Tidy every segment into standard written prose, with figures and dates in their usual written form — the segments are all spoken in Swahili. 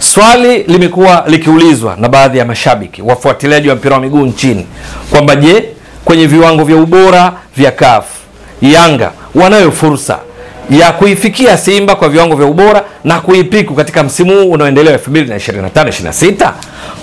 Swali limekuwa likiulizwa na baadhi ya mashabiki wafuatiliaji wa mpira wa miguu nchini kwamba je, kwenye viwango vya ubora vya CAF Yanga wanayo fursa ya kuifikia Simba kwa viwango vya ubora na kuipiku katika msimu huu unaoendelea 2025-26,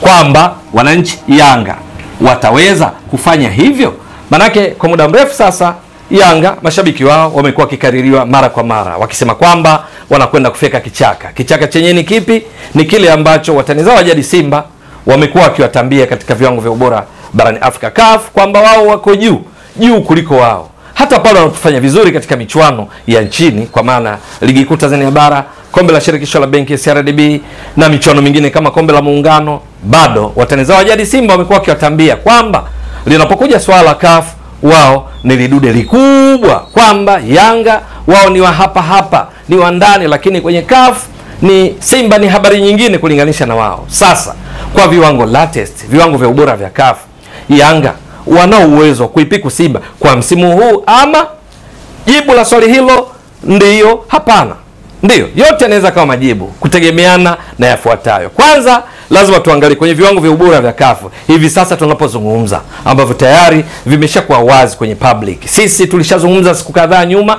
kwamba wananchi Yanga wataweza kufanya hivyo? Manake kwa muda mrefu sasa Yanga mashabiki wao wamekuwa kikaririwa mara kwa mara wakisema kwamba wanakwenda kufeka kichaka. Kichaka chenye ni kipi? Ni kile ambacho watani zao wa jadi Simba wamekuwa wakiwatambia katika viwango vya ubora barani Afrika CAF, kwamba wao wako juu kuliko wao. Hata pale wanapofanya vizuri katika michuano ya nchini, kwa maana ligi kuu Tanzania bara, kombe la shirikisho la benki CRDB na michuano mingine kama kombe la muungano, bado watani zao wa jadi Simba wamekuwa wakiwatambia kwamba linapokuja swala la CAF wao ni lidude likubwa, kwamba Yanga wao ni wa hapa ni wa ndani, lakini kwenye CAF ni Simba ni habari nyingine kulinganisha na wao. Sasa kwa viwango latest, viwango vya ubora vya CAF, Yanga wanao uwezo wa kuipiku Simba kwa msimu huu ama? Jibu la swali hilo ndiyo, hapana. Ndiyo, yote yanaweza kama majibu kutegemeana na yafuatayo. Kwanza lazima tuangalie kwenye viwango vya ubora vya CAF hivi sasa tunapozungumza, ambavyo tayari vimeshakuwa wazi kwenye public. Sisi tulishazungumza siku kadhaa nyuma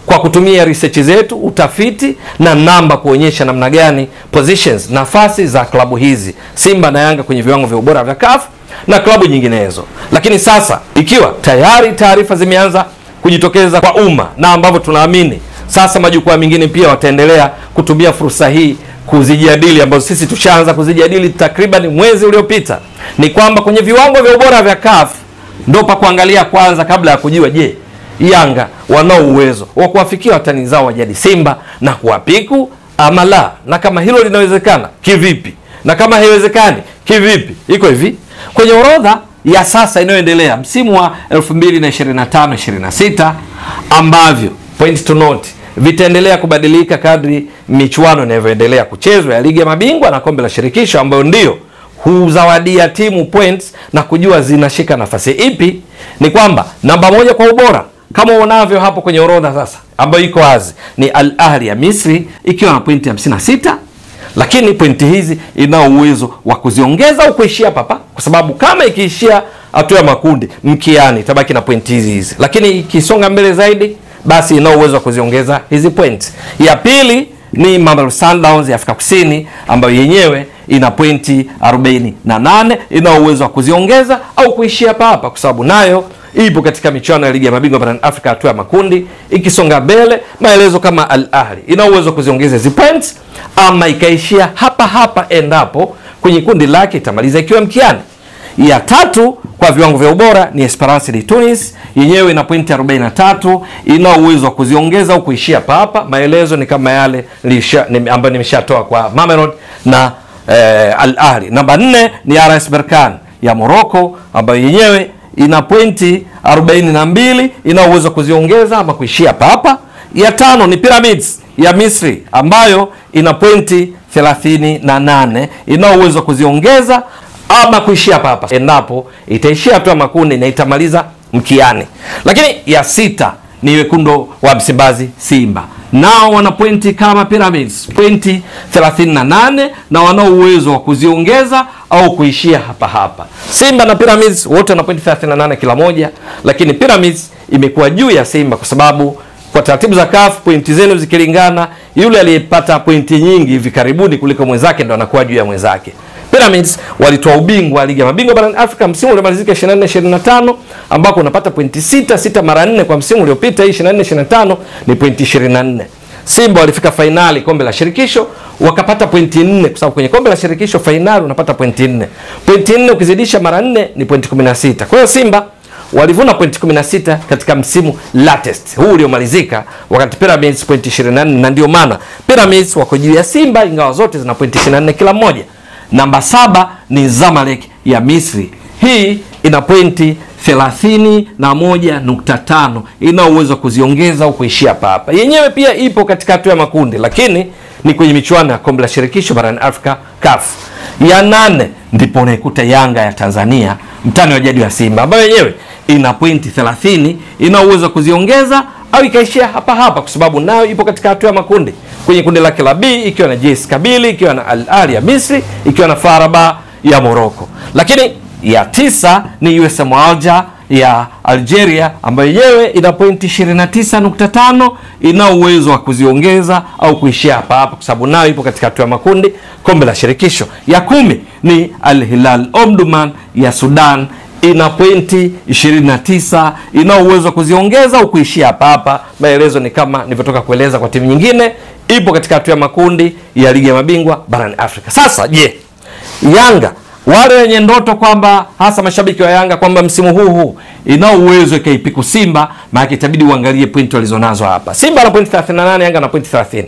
kwa kutumia research zetu, utafiti na namba, kuonyesha namna gani positions, nafasi za klabu hizi Simba na Yanga kwenye viwango vya ubora vya CAF na klabu nyinginezo. Lakini sasa ikiwa tayari taarifa zimeanza kujitokeza kwa umma, na ambavyo tunaamini sasa majukwaa mengine pia wataendelea kutumia fursa hii kuzijadili, ambazo sisi tushaanza kuzijadili takriban mwezi uliopita, ni kwamba kwenye viwango vya ubora vya CAF ndio pa kuangalia kwanza kabla ya kujua je, Yanga wanao uwezo wa kuwafikia watani zao wa jadi Simba na kuwapiku ama la. Na kama hilo linawezekana kivipi, na kama haiwezekani kivipi? Iko hivi, kwenye orodha ya sasa inayoendelea msimu wa 2025-26, ambavyo point to note vitaendelea kubadilika kadri michuano inavyoendelea kuchezwa ya ligi ya mabingwa na kombe la shirikisho, ambayo ndio huzawadia timu points na kujua zinashika nafasi ipi, ni kwamba namba moja kwa ubora kama unavyo hapo kwenye orodha sasa ambayo iko wazi ni Al Ahly ya Misri ikiwa na pointi 56, lakini pointi hizi ina uwezo wa kuziongeza au kuishia hapa, kwa sababu kama ikiishia hatua ya makundi mkiani itabaki na pointi hizi, lakini ikisonga mbele zaidi basi ina uwezo wa kuziongeza hizi points. Ya pili ni Mamelodi Sundowns ya Afrika Kusini ambayo yenyewe ina pointi 48, ina uwezo wa kuziongeza au kuishia hapa, kwa sababu nayo ipo katika michuano ya ligi ya mabingwa barani Afrika hatua ya makundi. Ikisonga mbele, maelezo kama Al Ahly ina uwezo kuziongeza hizi points ama ikaishia hapa endapo kwenye kundi lake itamaliza ikiwa mkiani. Ya tatu kwa viwango vya ubora ni Esperance de Tunis, yenyewe ina pointi 43, ina uwezo wa kuziongeza au kuishia hapa. Maelezo ni kama yale ambayo nimeshatoa kwa Mamelodi na Al Ahly. Namba 4 ni RS Berkane ya Morocco ambayo yenyewe ina pointi 42, ina uwezo kuziongeza ama kuishia hapa. Ya tano ni Pyramids ya Misri ambayo ina pointi 38, ina uwezo kuziongeza ama kuishia hapa endapo itaishia hatua makundi na itamaliza mkiani. Lakini ya sita ni wekundu wa Msimbazi Simba, nao wana pointi kama Pyramids, pointi 38, na wanao uwezo wa kuziongeza au kuishia hapa. Simba na Pyramids wote wana pointi 38 kila moja, lakini Pyramids imekuwa juu ya Simba kwa sababu kwa taratibu za CAF pointi zenu zikilingana, yule aliyepata pointi nyingi hivi karibuni kuliko mwenzake ndo anakuwa juu ya mwenzake. Pyramids walitoa ubingwa wa ligi ya mabingwa barani Afrika msimu uliomalizika 24-25, ambako unapata pointi 6 mara 4 kwa msimu uliopita. Hii 24-25 ni pointi 24. Simba walifika finali kombe la shirikisho wakapata pointi 4, kwa sababu kwenye kombe la shirikisho finali unapata pointi 4. Pointi 4 ukizidisha mara 4 ni pointi 16. Kwa hiyo Simba walivuna pointi 16 katika msimu latest huu uliomalizika, wakati Pyramids pointi 24, na ndio maana Pyramids wako juu ya Simba ingawa zote zina pointi 24 kila moja. Namba 7 ni Zamalek ya Misri. Hii ina pointi 31.5, ina uwezo wa kuziongeza au kuishia hapa. Yenyewe pia ipo katika hatua ya makundi, lakini ni kwenye michuano ya kombe la shirikisho barani Afrika CAF. Ya 8 ndipo unaikuta Yanga ya Tanzania, mtani wa jadi wa Simba, ambayo yenyewe ina pointi 30, ina uwezo wa kuziongeza au ikaishia hapa kwa sababu nayo ipo katika hatua ya makundi. kwenye kundi lake la B ikiwa na JS Kabylie, ikiwa na Al Ahly ya Misri, ikiwa na FAR Rabat ya Morocco. Lakini ya 9 ni USM Alger ya Algeria ambayo yenyewe ina pointi 29.5, ina uwezo wa kuziongeza au kuishia hapa kwa sababu nayo ipo katika hatua ya makundi kombe la shirikisho. Ya 10 ni Al Hilal Omdurman ya Sudan, ina pointi 29, ina uwezo wa kuziongeza au kuishia hapa. Maelezo ni kama nilivyotoka kueleza kwa timu nyingine, ipo katika hatua ya makundi ya ligi ya mabingwa barani Afrika. Sasa je, Yanga wale wenye ndoto kwamba hasa mashabiki wa Yanga kwamba msimu huu ina uwezo ikaipiku Simba, maana itabidi uangalie pointi walizonazo hapa. Simba ana pointi 38, Yanga na pointi 30.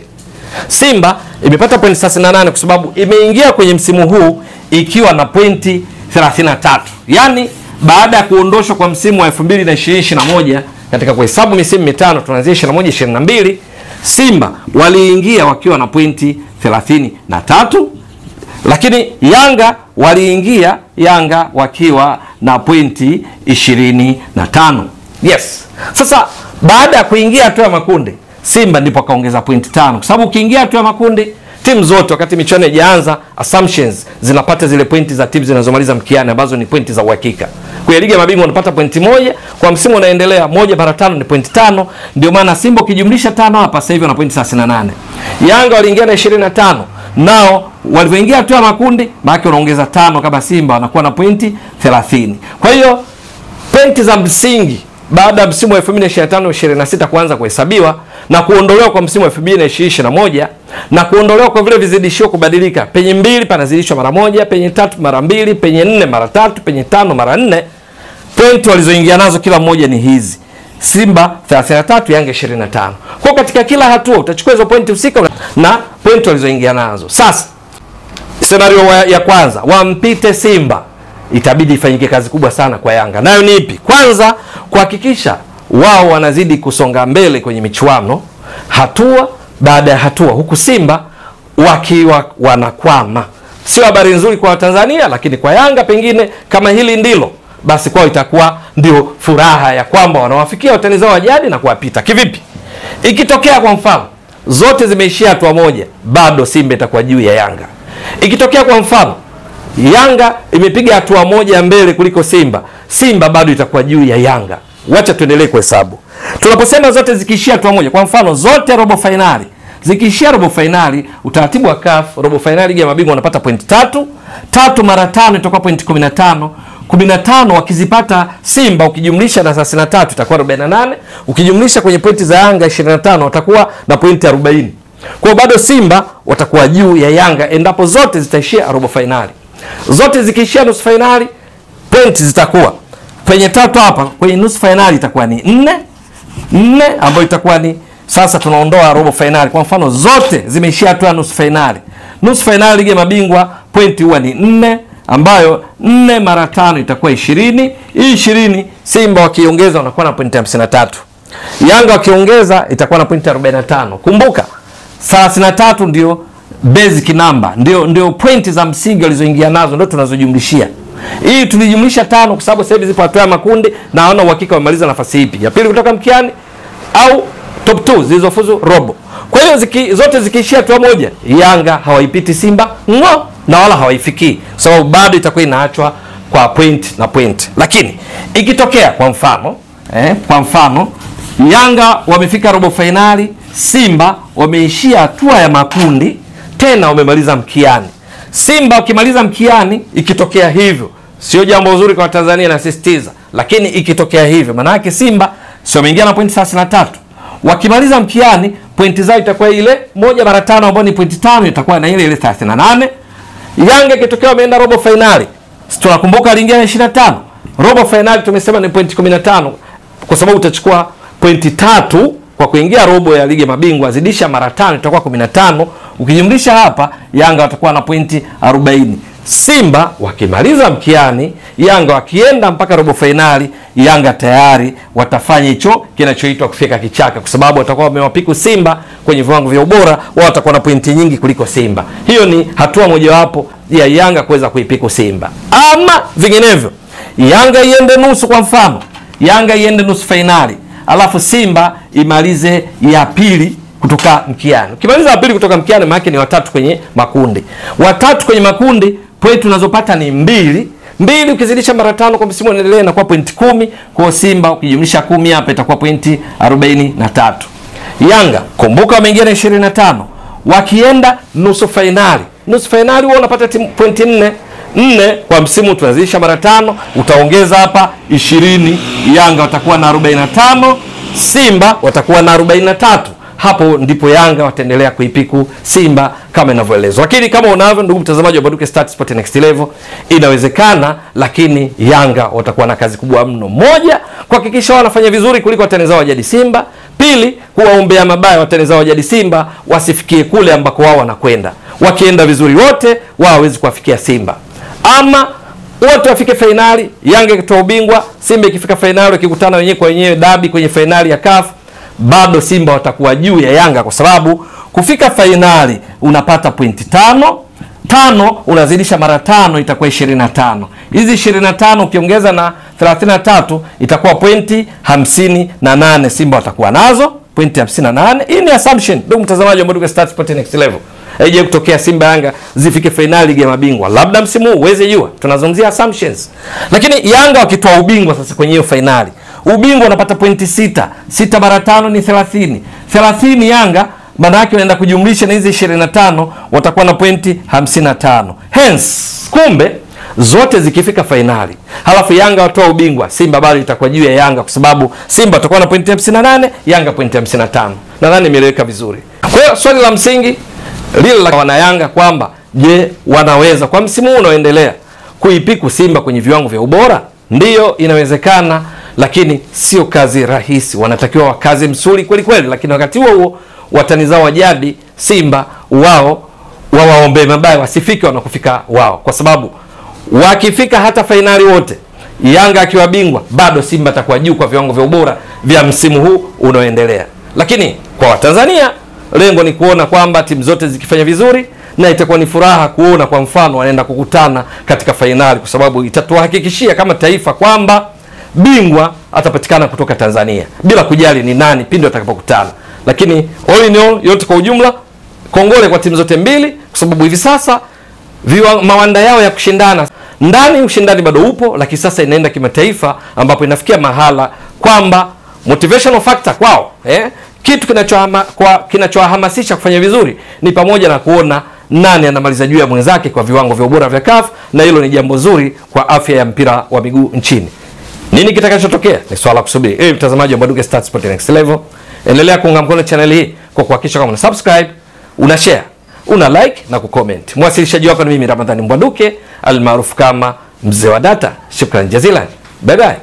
Simba imepata pointi 38 kwa sababu imeingia kwenye msimu huu ikiwa na pointi 33. Yaani baada ya kuondoshwa kwa msimu wa 2021 katika kuhesabu misimu mitano tunaanzia 21 22, Simba waliingia wakiwa na pointi 33. Lakini Yanga waliingia wakiwa na pointi 25. Yes. Sasa baada ya kuingia hatua ya makundi, Simba ndipo akaongeza pointi 5 kwa sababu ukiingia hatua ya makundi timu zote wakati michuano haijaanza assumptions zinapata zile pointi za timu zinazomaliza mkiani ambazo ni pointi za uhakika. Kwa ligi ya mabingwa unapata pointi 1, kwa msimu unaendelea 1 mara 5 ni pointi 5, ndio maana Simba ukijumlisha 5 hapa sasa hivi wana pointi 38. Yanga waliingia na 25. Nao walivyoingia hatua ya makundi maana unaongeza 5 kama Simba wanakuwa na pointi 30. Kwa hiyo pointi za msingi baada ya msimu wa 2025-26 kuanza kuhesabiwa na kuondolewa kwa msimu wa 2021 na kuondolewa kwa vile vizidishio kubadilika, penye 2 panazidishwa mara 1, penye 3 mara 2, penye 4 mara 3, penye 5 mara 4. Pointi walizoingia nazo kila mmoja ni hizi. Simba 33, Yanga 25. Kwa katika kila hatua utachukua hizo pointi husika na pointi walizoingia nazo. Sasa scenario ya kwanza, wampite Simba, itabidi ifanyike kazi kubwa sana kwa Yanga. Nayo ni ipi? Kwanza kuhakikisha wao wanazidi kusonga mbele kwenye michuano hatua baada ya hatua, huku Simba wakiwa wanakwama. Sio habari nzuri kwa Tanzania, lakini kwa Yanga pengine kama hili ndilo basi kwao itakuwa ndio furaha ya kwamba wanawafikia watani zao wa jadi na kuwapita. Kivipi? Ikitokea kwa mfano zote zimeishia hatua moja, bado Simba itakuwa juu ya Yanga. Ikitokea kwa mfano Yanga imepiga hatua moja mbele kuliko Simba, Simba bado itakuwa juu ya Yanga. Wacha tuendelee kuhesabu. Tunaposema zote zikiishia hatua moja, kwa mfano zote robo finali zikiishia robo finali, utaratibu wa CAF robo finali ligi ya mabingwa wanapata pointi 3. 3 mara 5 itakuwa pointi 15. 15 wakizipata Simba ukijumlisha na 33 itakuwa 48. Ukijumlisha kwenye pointi za Yanga 25 watakuwa na pointi 40. Kwa bado Simba watakuwa juu ya Yanga endapo zote zitaishia robo finali. Zote zikiishia nusu finali, pointi zitakuwa kwenye 3 hapa, kwenye nusu finali itakuwa ni 4 ambayo itakuwa ni sasa tunaondoa robo finali. Kwa mfano zote zimeishia hatua nusu finali. Nusu finali ligi ya mabingwa pointi huwa ni 4 ambayo 4 mara 5 itakuwa 20. Hii 20 Simba wakiongeza wanakuwa na pointi 53. Yanga wakiongeza itakuwa na pointi 45. Kumbuka 33 ndio basic number, ndio pointi za msingi walizoingia nazo ndio tunazojumlishia. Hii tulijumlisha 5 kwa sababu sasa hivi zipo hatua ya makundi na hawana uhakika wamaliza nafasi ipi, ya pili kutoka mkiani au top 2 zilizofuzu robo. Kwa hiyo zote zikiishia hatua moja, Yanga hawaipiti Simba na wala hawaifikii, sababu bado itakuwa inaachwa kwa point na point. Lakini ikitokea kwa mfano Yanga wamefika robo finali, Simba wameishia hatua ya makundi tena wamemaliza mkiani. Simba wakimaliza mkiani, ikitokea hivyo sio jambo zuri kwa Tanzania na sisitiza, lakini ikitokea hivyo maana yake Simba sio wameingia na pointi 33. Wakimaliza mkiani pointi zao itakuwa ile 1 mara 5 ambayo ni pointi 5 itakuwa na ile 38. Yanga ikitokea wameenda robo finali, tunakumbuka aliingia na 25. Robo finali tumesema ni pointi 15 kwa sababu utachukua pointi 3 kwa kuingia robo ya ligi ya mabingwa, zidisha mara 5 itakuwa 15. Ukijumlisha hapa Yanga watakuwa na pointi 40. Simba wakimaliza mkiani, Yanga wakienda mpaka robo finali, Yanga tayari watafanya hicho kinachoitwa kufika kichaka, kwa sababu watakuwa wamewapiku Simba kwenye viwango vya ubora, wao watakuwa na pointi nyingi kuliko Simba. Hiyo ni hatua mojawapo ya Yanga kuweza kuipiku Simba. Ama vinginevyo Yanga iende nusu, kwa mfano Yanga iende nusu finali alafu Simba imalize ya pili kutoka mkiani. Ukimaliza wa pili kutoka mkiani, maana ni watatu kwenye makundi. Watatu kwenye makundi, point unazopata ni 2. 2 ukizidisha mara 5 kwa msimu unaendelea inakuwa point 10. Kwa Simba ukijumlisha 10 hapa itakuwa point 43. Yanga kumbuka wameingia na 25. Wakienda nusu finali. Nusu finali wao unapata point 4. 4 kwa msimu tunazidisha mara 5, utaongeza hapa 20. Yanga watakuwa na 45, Simba watakuwa na 43. Hapo ndipo Yanga wataendelea kuipiku Simba kama inavyoelezwa. Lakini kama unavyo ndugu mtazamaji wa Mbwaduke Stats Sport Next Level, inawezekana, lakini Yanga watakuwa na kazi kubwa mno. Moja, kuhakikisha wanafanya vizuri kuliko watani zao wa jadi Simba. Pili, kuwaombea mabaya watani zao wa jadi Simba wasifikie kule ambako wao wanakwenda. Wakienda vizuri wote, wao hawezi kuwafikia Simba. Ama wote wafike finali, Yanga ikitoa ubingwa, Simba ikifika finali ikikutana wenyewe kwa wenyewe dabi kwenye finali ya CAF, bado Simba watakuwa juu ya Yanga kwa sababu kufika finali unapata pointi 5. 5 unazidisha mara 5 itakuwa 25. Hizi 25 ukiongeza na 33 itakuwa pointi 58. Simba watakuwa nazo pointi 58. Hii ni assumption ndugu mtazamaji wa Mbwaduke Stats Sport Next Level. Haije kutokea Simba Yanga zifike finali ligi ya mabingwa. Labda msimu huu uweze jua. Tunazungumzia assumptions. Lakini Yanga wakitoa ubingwa sasa kwenye hiyo finali, ubingwa unapata pointi 6. 6 mara 5 ni 30. 30 Yanga maana yake wanaenda kujumlisha na hizi 25 watakuwa na pointi 55. Hence, kumbe zote zikifika finali, halafu Yanga watoa ubingwa, Simba bado itakuwa juu ya Yanga kwa sababu Simba watakuwa na pointi 58, Yanga pointi 55. Nadhani nimeeleweka vizuri. Kwa hiyo swali la msingi lile la wana Yanga kwamba je, wanaweza kwa msimu huu unaoendelea kuipiku Simba kwenye viwango vya ubora? Ndiyo, inawezekana, lakini sio kazi rahisi. Wanatakiwa wakaze msuli kweli kweli, lakini wakati huo watani zao wa jadi Simba wao wawaombe mabaya wasifike wanakufika wao, kwa sababu wakifika hata finali wote, Yanga akiwa bingwa, bado Simba atakuwa juu kwa viwango vya ubora vya msimu huu unaoendelea. Lakini kwa Watanzania lengo ni kuona kwamba timu zote zikifanya vizuri, na itakuwa ni furaha kuona kwa mfano wanaenda kukutana katika finali, kwa sababu itatuhakikishia kama taifa kwamba bingwa atapatikana kutoka Tanzania bila kujali ni nani pindi watakapokutana. Lakini all in all, yote kwa ujumla, kongole kwa timu zote mbili kwa sababu hivi sasa mawanda yao ya kushindana ndani, ushindani bado upo, lakini sasa inaenda kimataifa ambapo inafikia mahala kwamba motivational factor kwao, kitu kinachohamasisha kufanya vizuri ni pamoja na kuona nani anamaliza juu ya mwenzake kwa viwango vya ubora vya CAF, na hilo ni jambo zuri kwa afya ya mpira wa miguu nchini. Nini kitakachotokea ni swala kusubiri. Mtazamaji wa Mbwaduke Stats Sport Next Level, endelea kuunga mkono channel hii kwa kuhakikisha kama una subscribe, una share, una like na kucomment. Mwasilishaji wako ni mimi Ramadhani Mbwaduke almaarufu kama Mzee wa Data. Shukrani jazilan. Bye bye.